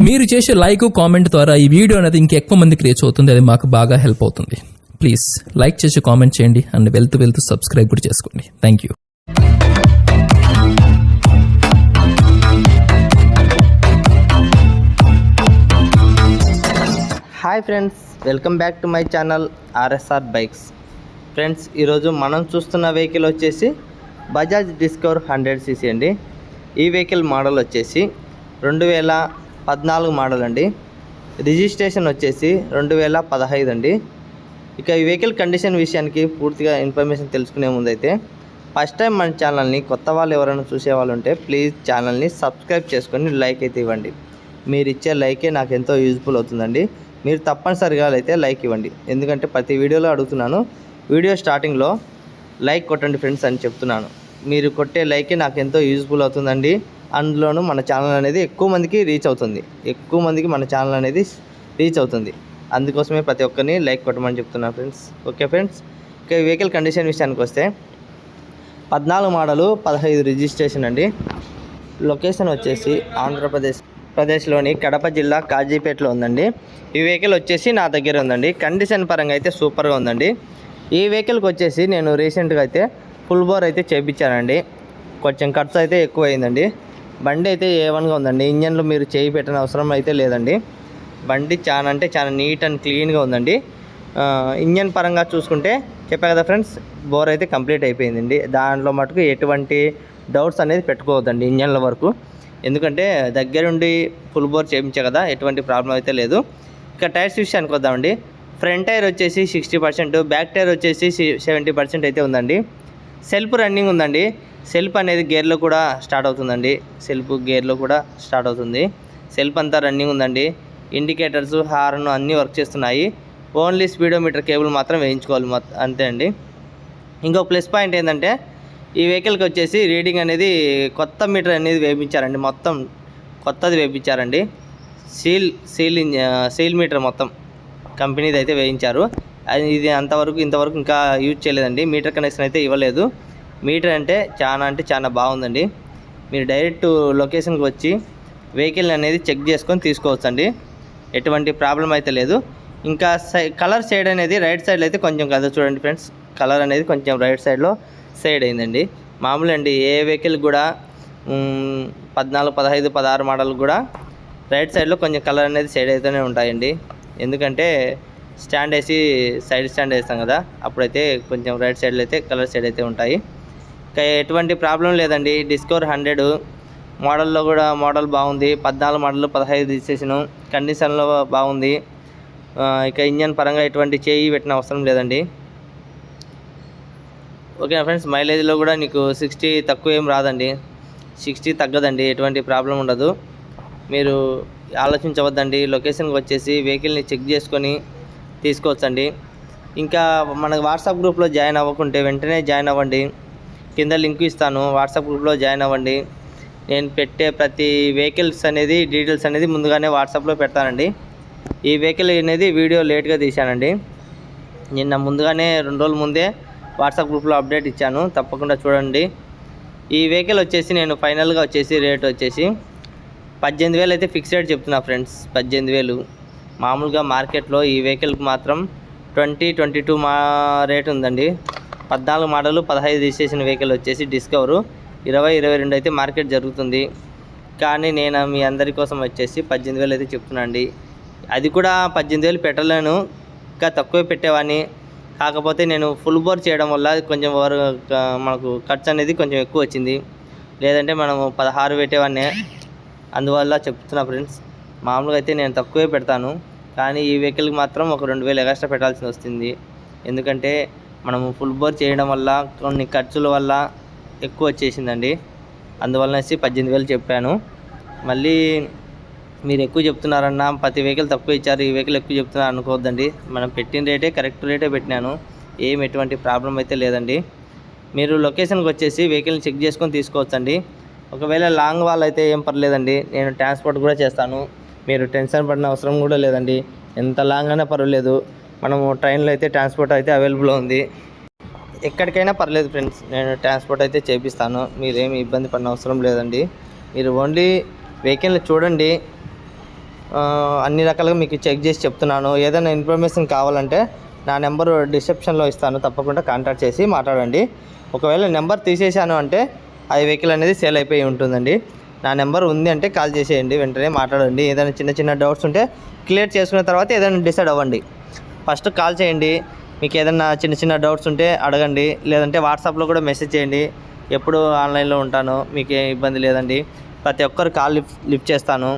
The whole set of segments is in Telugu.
మీరు చేసే లైక్ కామెంట్ ద్వారా ఈ వీడియో అనేది ఇంకెక్కువ మందికి రీచ్ అవుతుంది. అది మాకు బాగా హెల్ప్ అవుతుంది. ప్లీజ్ లైక్ చేసి కామెంట్ చేయండి అండ్ వెళ్తూ సబ్స్క్రైబ్ కూడా చేసుకోండి. Thank you. Hi friends, welcome back to my channel RSR bikes. Friends, ఈరోజు మనం చూస్తున్న వెహికల్ వచ్చేసి బజాజ్ డిస్కవర్ 100cc అండి. ఈ వెహికల్ మోడల్ వచ్చేసి 2014 మోడల్ అండి. రిజిస్ట్రేషన్ వచ్చేసి 2015 అండి. ఇక ఈ వెహికల్ కండిషన్ విషయానికి పూర్తిగా ఇన్ఫర్మేషన్ తెలుసుకునే ముందైతే ఫస్ట్ టైం మన ఛానల్ని కొత్త వాళ్ళు ఎవరైనా చూసేవాళ్ళు ఉంటే ప్లీజ్ ఛానల్ని సబ్స్క్రైబ్ చేసుకొని లైక్ అయితే ఇవ్వండి. మీరు ఇచ్చే లైకే నాకు ఎంతో యూజ్ఫుల్ అవుతుందండి. మీరు తప్పనిసరిగా అయితే లైక్ ఇవ్వండి, ఎందుకంటే ప్రతి వీడియోలో అడుగుతున్నాను. వీడియో స్టార్టింగ్లో లైక్ కొట్టండి ఫ్రెండ్స్ అని చెప్తున్నాను. మీరు కొట్టే లైకే నాకు ఎంతో యూజ్ఫుల్ అవుతుందండి. అందులోనూ మన ఛానల్ అనేది ఎక్కువ మందికి రీచ్ అవుతుంది. అందుకోసమే ప్రతి ఒక్కరిని లైక్ కొట్టమని చెప్తున్నాను ఫ్రెండ్స్. ఓకే ఫ్రెండ్స్, ఇక వెహికల్ కండిషన్ విషయానికి వస్తే 14 మోడలు 15 రిజిస్ట్రేషన్ అండి. లొకేషన్ వచ్చేసి ఆంధ్రప్రదేశ్లోని కడప జిల్లా కాజీపేటలో ఉందండి. ఈ వెహికల్ వచ్చేసి నా దగ్గర ఉందండి. కండిషన్ పరంగా అయితే సూపర్గా ఉందండి. ఈ వెహికల్కి వచ్చేసి నేను రీసెంట్గా అయితే ఫుల్ బోర్ అయితే చేయించానండి. కొంచెం ఖర్చు అయితే ఎక్కువ అయిందండి. బండి అయితే A1గా ఉందండి. ఇంజన్లో మీరు చేయి పెట్టిన అవసరం అయితే లేదండి. బండి చాలా నీట్ అండ్ క్లీన్గా ఉందండి. ఇంజన్ పరంగా చూసుకుంటే చెప్పా కదా ఫ్రెండ్స్, బోర్ అయితే కంప్లీట్ అయిపోయిందండి. దాంట్లో మటుకు ఎటువంటి డౌట్స్ అనేది పెట్టుకోవద్దండి ఇంజన్ల వరకు, ఎందుకంటే దగ్గరుండి ఫుల్ బోర్ చేయించే కదా, ఎటువంటి ప్రాబ్లం అయితే లేదు. ఇక టైర్స్ విషయానికి వద్దామండి. ఫ్రంట్ టైర్ వచ్చేసి 60%, బ్యాక్ టైర్ వచ్చేసి 70% అయితే ఉందండి. సెల్ఫ్ రన్నింగ్ ఉందండి. సెల్ఫ్ అనేది గేర్లో కూడా స్టార్ట్ అవుతుందండి. సెల్ఫ్ అంతా రన్నింగ్ ఉందండి. ఇండికేటర్స్, హార్న్ అన్నీ వర్క్ చేస్తున్నాయి. ఓన్లీ స్పీడోమీటర్ కేబుల్ మాత్రం వేయించుకోవాలి, అంతే అండి. ఇంకో ప్లస్ పాయింట్ ఏంటంటే ఈ వెహికల్కి వచ్చేసి రీడింగ్ అనేది కొత్త మీటర్ అనేది వేయించారండి. మొత్తం కొత్తది వేయించారండి. సీల్ మీటర్ మొత్తం కంపెనీది అయితే వేయించారు. ఇది ఇంతవరకు ఇంకా యూజ్ చేయలేదండి. మీటర్ కనెక్షన్ అయితే ఇవ్వలేదు. మీటర్ అంటే చాలా బాగుందండి. మీరు డైరెక్ట్ లొకేషన్కి వచ్చి వెహికల్ అనేది చెక్ చేసుకొని తీసుకోవచ్చండి. ఎటువంటి ప్రాబ్లం అయితే లేదు. ఇంకా కలర్ షేడ్ అనేది రైట్ సైడ్లో అయితే కొంచెం కదా చూడండి ఫ్రెండ్స్, కలర్ అనేది కొంచెం రైట్ సైడ్లో షేడ్ అయిందండి. మామూలు అండి, ఏ వెహికల్ కూడా 14, 15, 16 మోడల్ కూడా రైట్ సైడ్లో కొంచెం కలర్ అనేది షేడ్ అయితేనే ఉంటాయండి. ఎందుకంటే సైడ్ స్టాండ్ వేస్తాం కదా, అప్పుడైతే కొంచెం రైట్ సైడ్లో అయితే కలర్ షేడ్ అయితే ఉంటాయి. ఇంకా ఎటువంటి ప్రాబ్లం లేదండి. డిస్కవర్ 100 మోడల్లో కూడా మోడల్ బాగుంది. 14 మోడల్ 15 రిజిస్ట్రేషను కండిషన్లో బాగుంది. ఇక ఇంజన్ పరంగా ఎటువంటి చేయి పెట్టిన అవసరం లేదండి. ఓకే ఫ్రెండ్స్, మైలేజ్లో కూడా నీకు 60 తక్కువ ఏం రాదండి, 60 తగ్గదండి, ఎటువంటి ప్రాబ్లం ఉండదు. మీరు ఆలోచించవద్దండి. లొకేషన్కి వచ్చేసి వెహికల్ని చెక్ చేసుకొని తీసుకోవచ్చండి. ఇంకా మనకు వాట్సాప్ గ్రూప్లో జాయిన్ అవ్వకుంటే వెంటనే జాయిన్ అవ్వండి. కింద లింక్ ఇస్తాను, వాట్సాప్ గ్రూప్లో జాయిన్ అవ్వండి. నేను పెట్టే ప్రతి వెహికల్స్ అనేది డీటెయిల్స్ అనేది ముందుగానే వాట్సాప్లో పెడతానండి. ఈ వెహికల్ అనేది వీడియో లేట్గా తీశానండి. నిన్న ముందుగానే 2 రోజుల ముందే వాట్సాప్ గ్రూప్లో అప్డేట్ ఇచ్చాను, తప్పకుండా చూడండి. ఈ వెహికల్ వచ్చేసి నేను ఫైనల్గా వచ్చేసి రేట్ వచ్చేసి 18,000 అయితే ఫిక్స్ రేట్ చెప్తున్నా ఫ్రెండ్స్. 18,000 మామూలుగా మార్కెట్లో ఈ వెహికల్కి మాత్రం 22 రేట్ ఉందండి. 14 మోడలు 15 రిజిస్ట్రేషన్ వెహికల్ వచ్చేసి డిస్కవరు 20-22 అయితే మార్కెట్ జరుగుతుంది. కానీ నేను మీ అందరి కోసం వచ్చేసి 18,000 అయితే చెప్తున్నా అండి. అది కూడా 18,000 పెట్టలేను, ఇంకా తక్కువ పెట్టేవాడిని. కాకపోతే నేను ఫుల్ బోర్ చేయడం వల్ల కొంచెం మనకు ఖర్చు అనేది కొంచెం ఎక్కువ వచ్చింది. లేదంటే మనము 16 పెట్టేవాడిని. అందువల్ల చెప్తున్నా ఫ్రెండ్స్, మామూలుగా అయితే నేను తక్కువే పెడతాను, కానీ ఈ వెహికల్కి మాత్రం ఒక 2,000 ఎక్స్ట్రా పెట్టాల్సి వస్తుంది. ఎందుకంటే మనము ఫుల్ బోర్ చేయడం వల్ల కొన్ని ఖర్చుల వల్ల ఎక్కువ వచ్చేసిందండి. అందువల్లనేసి 18,000 చెప్పాను. మళ్ళీ మీరు ఎక్కువ చెప్తున్నారన్న, ప్రతి వెహికల్ తక్కువ ఇచ్చారు, ఈ వెహికల్ ఎక్కువ చెప్తున్నారు అనుకోవద్దండి. మనం పెట్టిన రేటే కరెక్ట్ రేటే పెట్టినాను, ఎటువంటి ప్రాబ్లం అయితే లేదండి. మీరు లొకేషన్కి వచ్చేసి వెహికల్ని చెక్ చేసుకొని తీసుకోవచ్చండి. ఒకవేళ లాంగ్ వాల్ అయితే ఏం పర్లేదండి, నేను ట్రాన్స్పోర్ట్ కూడా చేస్తాను. మీరు టెన్షన్ పడిన అవసరం కూడా లేదండి. ఎంత లాంగ్ అయినా పర్వాలేదు, మనము ట్రైన్లో అయితే ట్రాన్స్పోర్ట్ అయితే అవైలబుల్ ఉంది. ఎక్కడికైనా పర్లేదు ఫ్రెండ్స్, నేను ట్రాన్స్పోర్ట్ అయితే చేపిస్తాను. మీరేమి ఇబ్బంది పడిన అవసరం లేదండి. మీరు ఓన్లీ వెహికల్ని చూడండి, అన్ని రకాలుగా మీకు చెక్ చేసి చెప్తున్నాను. ఏదైనా ఇన్ఫర్మేషన్ కావాలంటే నా నెంబరు డిస్క్రిప్షన్లో ఇస్తాను, తప్పకుండా కాంటాక్ట్ చేసి మాట్లాడండి. ఒకవేళ నెంబర్ తీసేశాను అంటే ఆ వెహికల్ అనేది సేల్ అయిపోయి ఉంటుందండి. నా నెంబర్ ఉంది అంటే కాల్ చేసేయండి, వెంటనే మాట్లాడండి. ఏదైనా చిన్న చిన్న డౌట్స్ ఉంటే క్లియర్ చేసుకున్న తర్వాత ఏదైనా డిసైడ్ అవ్వండి. ఫస్ట్ కాల్ చేయండి, మీకు ఏదైనా చిన్న చిన్న డౌట్స్ ఉంటే అడగండి, లేదంటే వాట్సాప్లో కూడా మెసేజ్ చేయండి. ఎప్పుడు ఆన్లైన్లో ఉంటాను, మీకు ఏ ఇబ్బంది లేదండి. ప్రతి ఒక్కరు కాల్ లిఫ్ట్ చేస్తాను.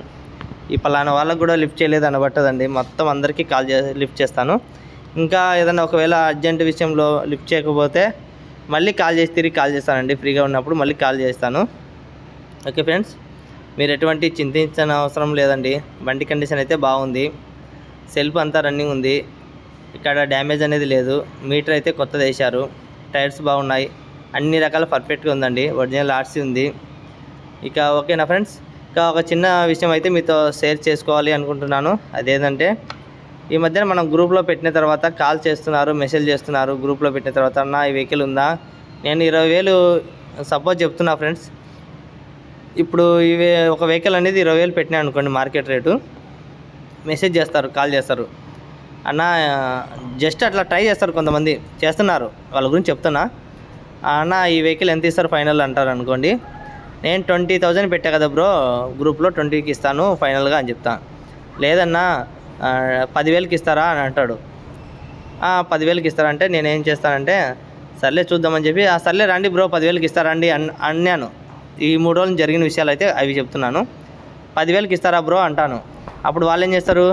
ఈ పలానా వాళ్ళకు కూడా లిఫ్ట్ చేయలేదు అనబట్టదండి, మొత్తం అందరికీ లిఫ్ట్ చేస్తాను. ఇంకా ఏదైనా ఒకవేళ అర్జెంట్ విషయంలో లిఫ్ట్ చేయకపోతే మళ్ళీ తిరిగి కాల్ చేస్తానండి. ఫ్రీగా ఉన్నప్పుడు మళ్ళీ కాల్ చేస్తాను. ఓకే ఫ్రెండ్స్, మీరు ఎటువంటి చింతించిన అవసరం లేదండి. బండి కండిషన్ అయితే బాగుంది, సెల్ఫ్ అంతా రన్నింగ్ ఉంది, ఇక్కడ డ్యామేజ్ అనేది లేదు. మీటర్ అయితే కొత్తది వేశారు, టైర్స్ బాగున్నాయి, అన్ని రకాల పర్ఫెక్ట్గా ఉందండి. ఒరిజినల్ ఆర్సీ ఉంది. ఇక ఓకేనా ఫ్రెండ్స్, ఇంకా ఒక చిన్న విషయం అయితే మీతో షేర్ చేసుకోవాలి అనుకుంటున్నాను. అదేంటంటే ఈ మధ్యన మనం గ్రూప్లో పెట్టిన తర్వాత కాల్ చేస్తున్నారు, మెసేజ్ చేస్తున్నారు. గ్రూప్లో పెట్టిన తర్వాత అన్న ఈ వెహికల్ ఉందా, నేను 20,000 సపోజ్ చెప్తున్నా ఫ్రెండ్స్. ఇప్పుడు ఒక వెహికల్ అనేది 20,000 పెట్టినా అనుకోండి మార్కెట్ రేటు, మెసేజ్ చేస్తారు, కాల్ చేస్తారు. అన్న జస్ట్ అట్లా ట్రై చేస్తారు, కొంతమంది చేస్తున్నారు, వాళ్ళ గురించి చెప్తున్నా. అన్న ఈ వెహికల్ ఎంత ఇస్తారు ఫైనల్ అంటారు అనుకోండి. నేను 20,000 పెట్టా కదా బ్రో, గ్రూప్లో 20,000కి ఇస్తాను ఫైనల్గా అని చెప్తాను. లేదన్నా 10,000కి ఇస్తారా అని అంటాడు. 10,000కి ఇస్తారంటే నేను ఏం చేస్తానంటే సర్లే చూద్దామని చెప్పి సర్లే రండి బ్రో 10,000కి ఇస్తారండి అన్నాను. ఈ 3 రోజులు జరిగిన విషయాలు అయితే అవి చెప్తున్నాను. 10,000కి ఇస్తారా బ్రో అంటాను. అప్పుడు వాళ్ళు ఏం చేస్తారు,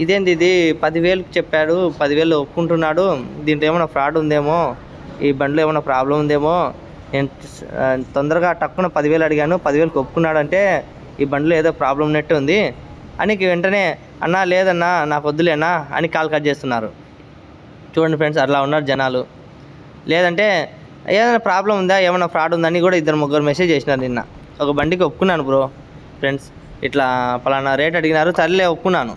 ఇదేంది ఇది 10,000కి చెప్పాడు, 10,000 ఒప్పుకుంటున్నాడు, దీంట్లో ఏమైనా ఫ్రాడ్ ఉందేమో, ఈ బండిలో ఏమైనా ప్రాబ్లం ఉందేమో, నేను తొందరగా టక్కున 10,000 అడిగాను, 10,000కి ఒప్పుకున్నాడంటే ఈ బండిలో ఏదో ప్రాబ్లం ఉన్నట్టు ఉంది అని వెంటనే అన్నా లేదన్నా నాకు వద్దులేనా అని కాల్ కట్ చేస్తున్నారు. చూడండి ఫ్రెండ్స్, అట్లా ఉన్నారు జనాలు. లేదంటే ఏదైనా ప్రాబ్లం ఉందా, ఏమైనా ఫ్రాడ్ ఉందని కూడా 2-3 మెసేజ్ చేసినారు. నిన్న ఒక బండికి ఒప్పుకున్నాను బ్రో ఫ్రెండ్స్, ఇట్లా పలానా రేట్ అడిగినారు, సర్లే ఒప్పుకున్నాను.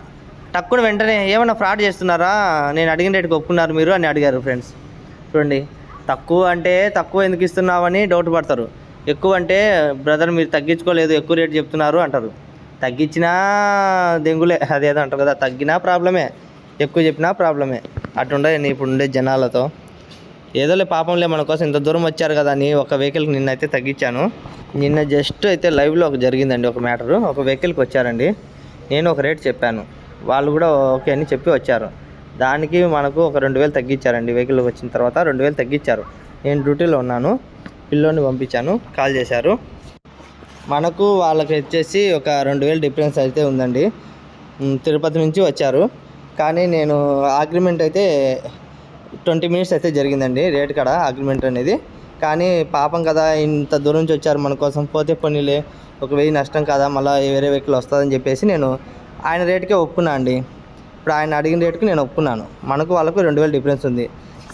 టక్కున వెంటనే ఏమైనా ఫ్రాడ్ చేస్తున్నారా, నేను అడిగిన రేటుకి ఒప్పుకున్నారు మీరు అని అడిగారు ఫ్రెండ్స్. చూడండి, తక్కువ అంటే తక్కువ ఎందుకు ఇస్తున్నావని డౌట్ పడతారు, ఎక్కువ అంటే బ్రదర్ మీరు తగ్గించుకోలేదు, ఎక్కువ రేటు చెప్తున్నారు అంటారు. తగ్గించినా దెంగులే, అదేదో అంటారు కదా, తగ్గినా ప్రాబ్లమే, ఎక్కువ చెప్పినా ప్రాబ్లమే. అట్టుండే ఇప్పుడు ఉండే జనాలతో. ఏదోలే పాపంలే మన కోసం ఇంత దూరం వచ్చారు కదా అని ఒక వెహికల్కి నిన్నైతే తగ్గించాను. నిన్న జస్ట్ అయితే లైవ్లో ఒక జరిగిందండి ఒక మ్యాటరు. ఒక వెహికల్కి వచ్చారండి, నేను ఒక రేట్ చెప్పాను, వాళ్ళు కూడా ఓకే అని చెప్పి వచ్చారు. దానికి మనకు ఒక 2,000 తగ్గించారండి. వెహికల్కి వచ్చిన తర్వాత 2,000 తగ్గించారు. నేను డ్యూటీలో ఉన్నాను, పిల్లోని పంపించాను, కాల్ చేశారు. మనకు వాళ్ళకి వచ్చేసి ఒక 2,000 డిఫరెన్స్ అయితే ఉందండి. తిరుపతి నుంచి వచ్చారు, కానీ నేను అగ్రిమెంట్ అయితే 20 మినిట్స్ అయితే జరిగిందండి రేట్ కాడ అగ్రిమెంట్ అనేది. కానీ పాపం కదా, ఇంత దూరం నుంచి వచ్చారు మన కోసం, పోతే పోనీలే 1,000 నష్టం కదా, మళ్ళీ వేరే వెహికల్ వస్తుందని చెప్పేసి నేను ఆయన రేటుకే ఒప్పుకున్నా అండి. ఇప్పుడు ఆయన అడిగిన రేటుకి నేను ఒప్పుకున్నాను. మనకు వాళ్ళకు 2,000 డిఫరెన్స్ ఉంది,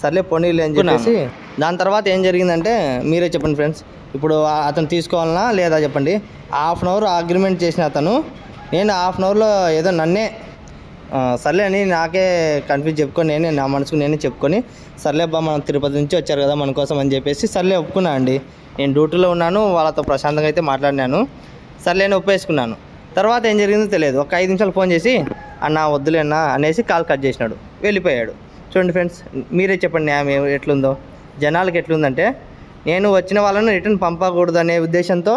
సర్లే పోనీలే అని చెప్పేసి. దాని తర్వాత ఏం జరిగిందంటే మీరే చెప్పండి ఫ్రెండ్స్, ఇప్పుడు అతను తీసుకోవాలన్నా లేదా చెప్పండి. 1/2 అవర్ అగ్రిమెంట్ చేసిన అతను, నేను 1/2 అవర్లో ఏదో నన్నే సర్లే అని నాకే కన్ఫ్యూజ్ చెప్పుకొని నేనే నా మనసుకు నేనే చెప్పుకొని సర్లే అబ్బా మనం తిరుపతి నుంచి వచ్చారు కదా మన కోసం అని చెప్పేసి సర్లే ఒప్పుకున్నా అండి. నేను డ్యూటీలో ఉన్నాను, వాళ్ళతో ప్రశాంతంగా అయితే మాట్లాడినాను, సర్లే అని ఒప్పేసుకున్నాను. తర్వాత ఏం జరిగిందో తెలియదు, ఒక 5 నిమిషాలు ఫోన్ చేసి అన్న వద్దులే అన్న అనేసి కాల్ కట్ చేసినాడు, వెళ్ళిపోయాడు. చూడండి ఫ్రెండ్స్, మీరే చెప్పండి న్యాయం ఎట్లుందో. జనాలకి ఎట్లుందంటే, నేను వచ్చిన వాళ్ళను రిటర్న్ పంపకూడదు అనే ఉద్దేశంతో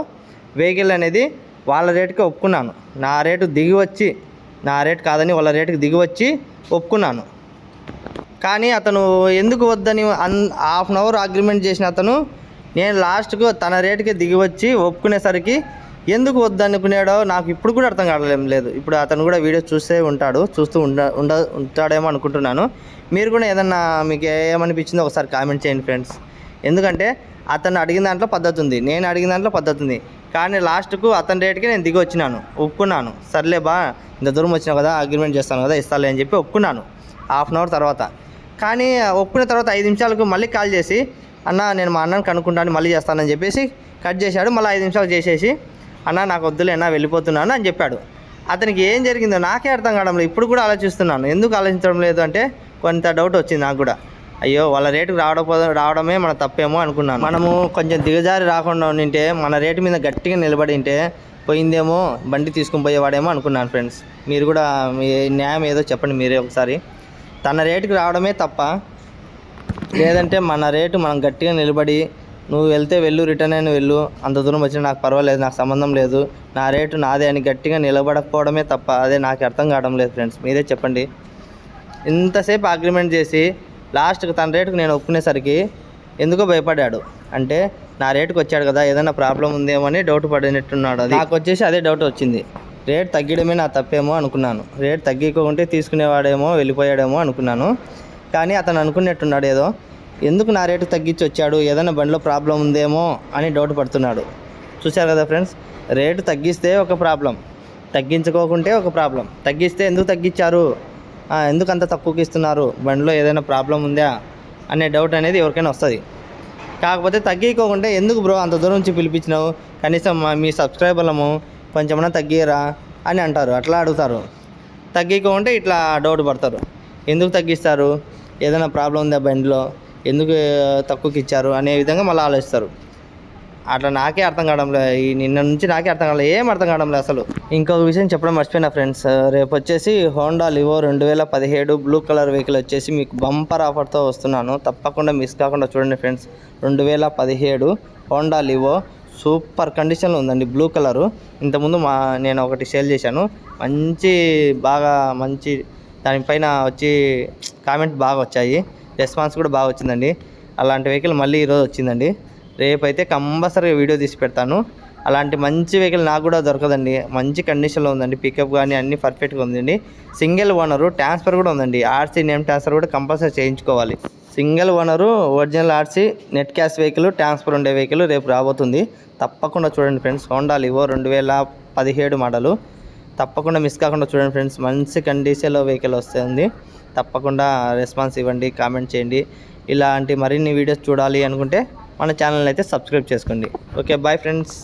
వెహికల్ అనేది వాళ్ళ రేటుకి ఒప్పుకున్నాను. నా రేటు దిగి వచ్చి, నా రేటు కాదని వాళ్ళ రేటుకి దిగి వచ్చి ఒప్పుకున్నాను. కానీ అతను ఎందుకు వద్దని 1/2 అవర్ అగ్రిమెంట్ చేసిన అతను, నేను లాస్ట్కు తన రేటుకి దిగి వచ్చి ఒప్పుకునేసరికి ఎందుకు వద్దనుకున్నాడో నాకు ఇప్పుడు కూడా అర్థం కావడం లేదు. ఇప్పుడు అతను కూడా వీడియో చూస్తూ ఉంటాడేమో అనుకుంటున్నాను. మీరు కూడా ఏదన్నా మీకు ఏమనిపించిందో ఒకసారి కామెంట్ చేయండి ఫ్రెండ్స్. ఎందుకంటే అతను అడిగిన దాంట్లో పద్ధతి ఉంది, నేను అడిగిన దాంట్లో పద్ధతి ఉంది. కానీ లాస్ట్కు అతని రేటుకి నేను దిగి వచ్చినాను, ఒప్పుకున్నాను. సర్లే బా ఇంత దూరం వచ్చినావు కదా, అగ్రిమెంట్ చేస్తాను కదా, ఇస్తాలే అని చెప్పి ఒప్పుకున్నాను 1/2 అవర్ తర్వాత. కానీ ఒప్పుకున్న తర్వాత 5 నిమిషాలకు మళ్ళీ కాల్ చేసి అన్న నేను మా అన్నని కనుక్కుంటాను మళ్ళీ చేస్తానని చెప్పేసి కట్ చేశాడు. మళ్ళీ 5 నిమిషాలు చేసేసి అన్న నాకు వద్దులే అన్న వెళ్ళిపోతున్నాను అని చెప్పాడు. అతనికి ఏం జరిగిందో నాకే అర్థం కావడం లేదు. ఇప్పుడు కూడా ఆలోచిస్తున్నాను, ఎందుకు ఆలోచించడం లేదు అంటే కొంత డౌట్ వచ్చింది నాకు కూడా. అయ్యో వాళ్ళ రేటుకు రావడమే మన తప్పేమో అనుకున్నాను. మనము కొంచెం దిగజారి రాకుండా ఉంటే, మన రేటు మీద గట్టిగా నిలబడి ఉంటే పోయిందేమో, బండి తీసుకుని పోయేవాడేమో అనుకున్నాను ఫ్రెండ్స్. మీరు కూడా మీ న్యాయం ఏదో చెప్పండి మీరే ఒకసారి. తన రేటుకి రావడమే తప్ప, లేదంటే మన రేటు మనం గట్టిగా నిలబడి నువ్వు వెళ్తే వెళ్ళు, రిటర్న్ అయిన వెళ్ళు, అంత దూరం వచ్చినా నాకు పర్వాలేదు, నాకు సంబంధం లేదు, నా రేటు నాదే అని గట్టిగా నిలబడకపోవడమే తప్ప అదే నాకు అర్థం కావడం లేదు ఫ్రెండ్స్. మీరే చెప్పండి. ఇంతసేపు అగ్రిమెంట్ చేసి లాస్ట్కి తన రేటుకు నేను ఒప్పుకునేసరికి ఎందుకో భయపడ్డాడు. అంటే నా రేటుకి వచ్చాడు కదా, ఏదైనా ప్రాబ్లం ఉందేమో అని డౌట్ పడినట్టున్నాడు. అది నాకు వచ్చేసి అదే డౌట్ వచ్చింది. రేట్ తగ్గడమే నా తప్పేమో అనుకున్నాను. రేట్ తగ్గిపోకుంటే తీసుకునేవాడేమో, వెళ్ళిపోయాడేమో అనుకున్నాను. కానీ అతను అనుకున్నట్టున్నాడు ఏదో, ఎందుకు నా రేటు తగ్గించి వచ్చాడు, ఏదైనా బండిలో ప్రాబ్లం ఉందేమో అని డౌట్ పడుతున్నాడు. చూశారు కదా ఫ్రెండ్స్, రేటు తగ్గిస్తే ఒక ప్రాబ్లం, తగ్గించుకోకుంటే ఒక ప్రాబ్లం. తగ్గిస్తే ఎందుకు తగ్గించారు, ఎందుకు అంత తక్కువకి ఇస్తున్నారు, బండిలో ఏదైనా ప్రాబ్లం ఉందా అనే డౌట్ అనేది ఎవరికైనా వస్తుంది. కాకపోతే తగ్గించుకోకుంటే ఎందుకు బ్రో అంత దూరం నుంచి పిలిపించినావు, కనీసం మీ సబ్స్క్రైబర్లము కొంచెమన్నా తగ్గియరా అని అంటారు, అట్లా అడుగుతారు. తగ్గించుకోకుంటే ఇట్లా డౌట్ పడతారు. ఎందుకు తగ్గిస్తారు, ఏదైనా ప్రాబ్లం ఉందా బండిలో, ఎందుకు తక్కువకి ఇచ్చారు అనే విధంగా మళ్ళీ ఆలోచిస్తారు. అట్లా నాకే అర్థం కావడం లేదు, ఈ నిన్న నుంచి నాకే అర్థం కావడం, ఏం అర్థం కావడం లేదు అసలు. ఇంకొక విషయం చెప్పడం మర్చిపోయినా ఫ్రెండ్స్, రేపు వచ్చేసి Honda Livo 2017 blue colour vehicle వచ్చేసి మీకు బంపర్ ఆఫర్తో వస్తున్నాను. తప్పకుండా మిస్ కాకుండా చూడండి ఫ్రెండ్స్. 2017 హోండా లివో సూపర్ కండిషన్లో ఉందండి, బ్లూ కలరు. ఇంతకుముందు నేను ఒకటి సేల్ చేశాను, మంచి దానిపైన వచ్చి కామెంట్ బాగా వచ్చాయి, రెస్పాన్స్ కూడా బాగా వచ్చిందండి. అలాంటి వెహికల్ మళ్ళీ ఈరోజు వచ్చిందండి. రేపైతే కంపల్సరీగా వీడియో తీసి పెడతాను. అలాంటి మంచి వెహికల్ నాకు కూడా దొరకదండి, మంచి కండిషన్లో ఉందండి, పికప్ కానీ అన్నీ పర్ఫెక్ట్గా ఉందండి. సింగిల్ ఓనరు, ట్రాన్స్ఫర్ కూడా ఉందండి. ఆర్సీ నేమ్ ట్రాన్స్ఫర్ కూడా కంపల్సరీ చేయించుకోవాలి. Single owner, original RC, net cash vehicle, transfer ఉండే వెహికల్ రేపు రాబోతుంది. తప్పకుండా చూడండి ఫ్రెండ్స్. Honda Livo 2017 model. తప్పకుండా మిస్ కాకుండా చూడండి ఫ్రెండ్స్. మంచి కండిషన్లో వెహికల్ వస్తుంది. తప్పకుండా రెస్పాన్స్ ఇవ్వండి, కామెంట్ చేయండి. ఇలాంటి మరిన్ని వీడియోస్ చూడాలి అనుకుంటే మన ఛానల్ అయితే సబ్స్క్రైబ్ చేసుకోండి. Okay, bye friends.